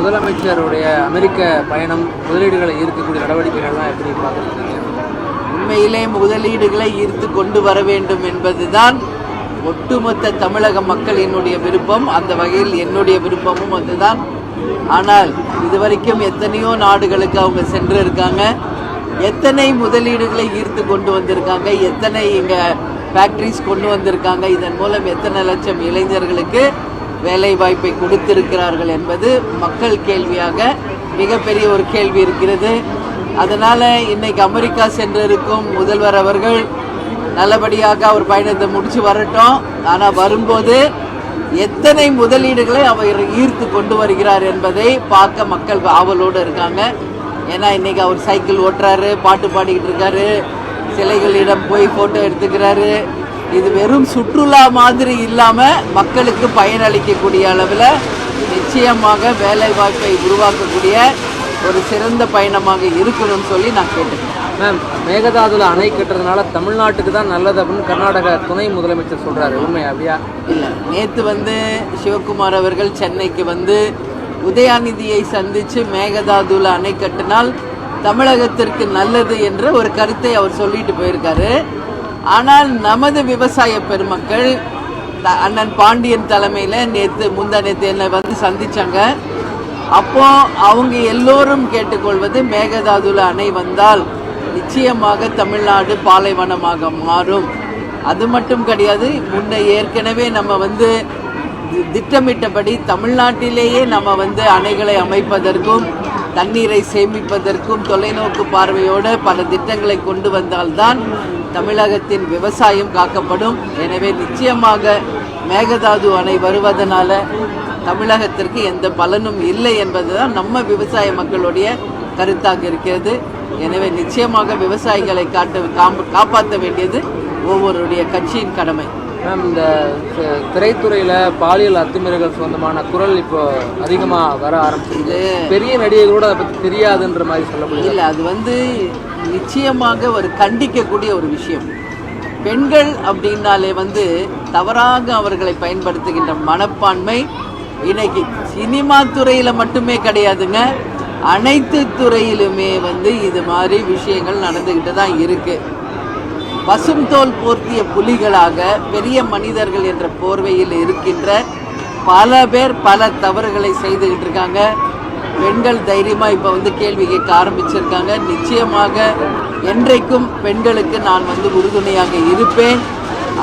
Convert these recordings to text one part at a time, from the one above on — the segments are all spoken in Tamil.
முதலமைச்சருடைய அமெரிக்க பயணம் முதலீடுகளை ஈர்க்கக்கூடிய நடவடிக்கைகள்லாம் எப்படி பார்க்குறீங்க? உண்மையிலே முதலீடுகளை ஈர்த்து கொண்டு வர வேண்டும் என்பதுதான் ஒட்டுமொத்த தமிழக மக்களினுடைய விருப்பம். அந்த வகையில் என்னுடைய விருப்பமும் அதுதான். ஆனால் இதுவரைக்கும் எத்தனையோ நாடுகளுக்கு அவங்க சென்று இருக்காங்க, எத்தனை முதலீடுகளை ஈர்த்து கொண்டு வந்திருக்காங்க, எத்தனை இங்கே ஃபேக்ட்ரிஸ் கொண்டு வந்திருக்காங்க, இதன் மூலம் எத்தனை லட்சம் இளைஞர்களுக்கு வேலை வாய்ப்பை கொடுத்திருக்கிறார்கள் என்பது மக்கள் கேள்வியாக மிகப்பெரிய ஒரு கேள்வி இருக்கிறது. அதனால் இன்னைக்கு அமெரிக்கா சென்றிருக்கும் முதல்வர் அவர்கள் நல்லபடியாக அவர் பயணத்தை முடித்து வரட்டும். ஆனால் வரும்போது எத்தனை முதலீடுகளை அவர் ஈர்த்து கொண்டு வருகிறார் என்பதை பார்க்க மக்கள் ஆவலோடு இருக்காங்க. ஏன்னா இன்னைக்கு அவர் சைக்கிள் ஓட்டுறாரு, பாட்டு பாடிக்கிட்டு இருக்காரு, சிலைகளிடம் போய் ஃபோட்டோ எடுத்துக்கிறாரு. இது வெறும் சுற்றுலா மாதிரி இல்லாமல் மக்களுக்கு பயனளிக்கக்கூடிய அளவில் நிச்சயமாக வேலை வாய்ப்பை உருவாக்கக்கூடிய ஒரு சிறந்த பயணமாக இருக்கணும்னு சொல்லி நான் கேட்டுக்கிறேன். மேம், மேகதாதுல அணை கட்டுறதுனால தமிழ்நாட்டுக்கு தான் நல்லது அப்படின்னு கர்நாடக துணை முதலமைச்சர் சொல்கிறாரு, உண்மை அப்படியா? இல்லை, நேற்று சிவகுமார் அவர்கள் சென்னைக்கு உதயாநிதியை சந்தித்து மேகதாதுல அணை கட்டினால் தமிழகத்திற்கு நல்லது என்ற ஒரு கருத்தை அவர் சொல்லிட்டு போயிருக்காரு. ஆனால் நமது விவசாய பெருமக்கள் அண்ணன் பாண்டியன் தலைமையில் முந்தா நேற்று என்னை சந்திச்சாங்க. அப்போ அவங்க எல்லோரும் கேட்டுக்கொள்வது மேகதாதுல அணை வந்தால் நிச்சயமாக தமிழ்நாடு பாலைவனமாக மாறும். அது மட்டும் கிடையாது, முன்ன ஏற்கனவே நம்ம திட்டமிட்டபடி தமிழ்நாட்டிலேயே நம்ம அணைகளை அமைப்பதற்கும் தண்ணீரை சேமிப்பதற்கும் தொலைநோக்கு பார்வையோடு பல திட்டங்களை கொண்டு வந்தால்தான் தமிழகத்தின் விவசாயம் காக்கப்படும். எனவே நிச்சயமாக மேகதாது அணை வருவதனால தமிழகத்திற்கு எந்த பலனும் இல்லை என்பதுதான் நம்ம விவசாய மக்களுடைய கருத்தாக இருக்கிறது. எனவே நிச்சயமாக விவசாயிகளை காப்பாற்ற வேண்டியது ஒவ்வொருடைய கட்சியின் கடமை. மேம், இந்த திரைத்துறையில் பாலியல் அத்துமீறல்கள் சொந்தமான குரல் இப்போ அதிகமாக வர ஆரம்பிச்சிருக்கு. பெரிய நடிகைகளோட அதை பற்றி தெரியாதுன்ற மாதிரி சொல்ல முடியல. இல்லை, அது நிச்சயமாக ஒரு கண்டிக்கக்கூடிய ஒரு விஷயம். பெண்கள் அப்படின்னாலே தவறாக அவர்களை பயன்படுத்துகின்ற மனப்பான்மை இன்னைக்கு சினிமா துறையில் மட்டுமே கிடையாதுங்க, அனைத்து துறையிலுமே இது மாதிரி விஷயங்கள் நடந்துக்கிட்டு தான் இருக்குது. பசும் தோல் போர்த்திய புலிகளாக பெரிய மனிதர்கள் என்ற போர்வையில் இருக்கின்ற பல பேர் பல தவறுகளை செய்துக்கிட்டு இருக்காங்க. பெண்கள் தைரியமாக இப்போ கேள்வி கேட்க ஆரம்பிச்சிருக்காங்க. நிச்சயமாக என்றைக்கும் பெண்களுக்கு நான் உறுதுணையாக இருப்பேன்.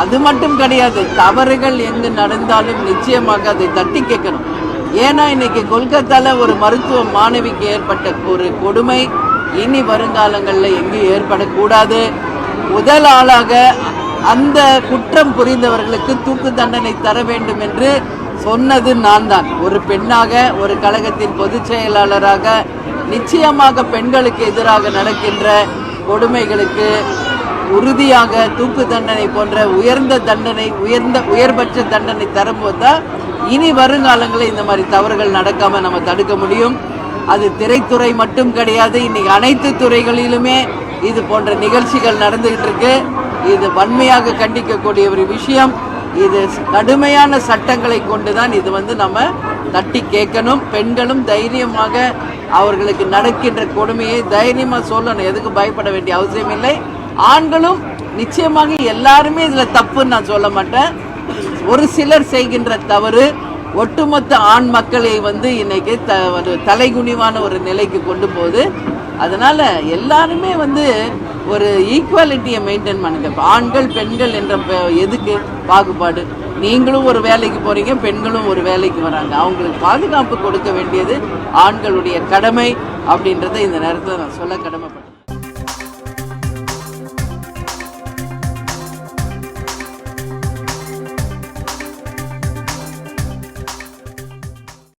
அது மட்டும் கிடையாது, தவறுகள் எங்கு நடந்தாலும் நிச்சயமாக அதை தட்டி கேட்கணும். ஏன்னா இன்னைக்கு கொல்கத்தாவில் ஒரு மருத்துவ மாணவிக்கு ஏற்பட்ட ஒரு கொடுமை இனி வருங்காலங்களில் எங்கேயும் ஏற்படக்கூடாது. முதல் ஆளாக அந்த குற்றம் புரிந்தவர்களுக்கு தூக்கு தண்டனை தர வேண்டும் என்று சொன்னது நான் தான். ஒரு பெண்ணாக, ஒரு கழகத்தின் பொதுச் செயலாளராக நிச்சயமாக பெண்களுக்கு எதிராக நடக்கின்ற கொடுமைகளுக்கு உறுதியாக தூக்கு தண்டனை போன்ற உயர்ந்த தண்டனை, உயர்பட்ச தண்டனை தரும்போது தான் இனி வருங்காலங்களில் இந்த மாதிரி தவறுகள் நடக்காமல் நம்ம தடுக்க முடியும். அது திரைத்துறை மட்டும் கிடையாது, இன்னைக்கு அனைத்து துறைகளிலுமே இது போன்ற நிகழ்ச்சிகள் நடந்துகிட்டு இருக்கு. இது வன்மையாக கண்டிக்கக்கூடிய ஒரு விஷயம். இது கடுமையான சட்டங்களை கொண்டு தான் இது நம்ம தட்டி கேட்கணும். பெண்களும் தைரியமாக அவர்களுக்கு நடக்கின்ற கொடுமையை தைரியமாக சொல்லணும், எதுக்கு பயப்பட வேண்டிய அவசியம் இல்லை. ஆண்களும் நிச்சயமாக எல்லாருமே இதில் தப்புன்னு நான் சொல்ல மாட்டேன். ஒரு சிலர் செய்கின்ற தவறு ஒட்டுமொத்த ஆண் மக்களை இன்னைக்கு தலைகுனிவான ஒரு நிலைக்கு கொண்டு போகுது. அதனால எல்லாருமே ஒரு ஈக்குவாலிட்டியை மெயின்டைன் பண்ணுங்க. ஆண்கள் பெண்கள் என்ற எதுக்கு பாகுபாடு? நீங்களும் ஒரு வேலைக்கு போறீங்க, பெண்களும் ஒரு வேலைக்கு வராங்க. அவங்களுக்கு பாதுகாப்பு கொடுக்க வேண்டியது ஆண்களுடைய கடமை அப்படின்றத இந்த நேரத்தில் நான் சொல்ல கடமைப்பட்டேன்.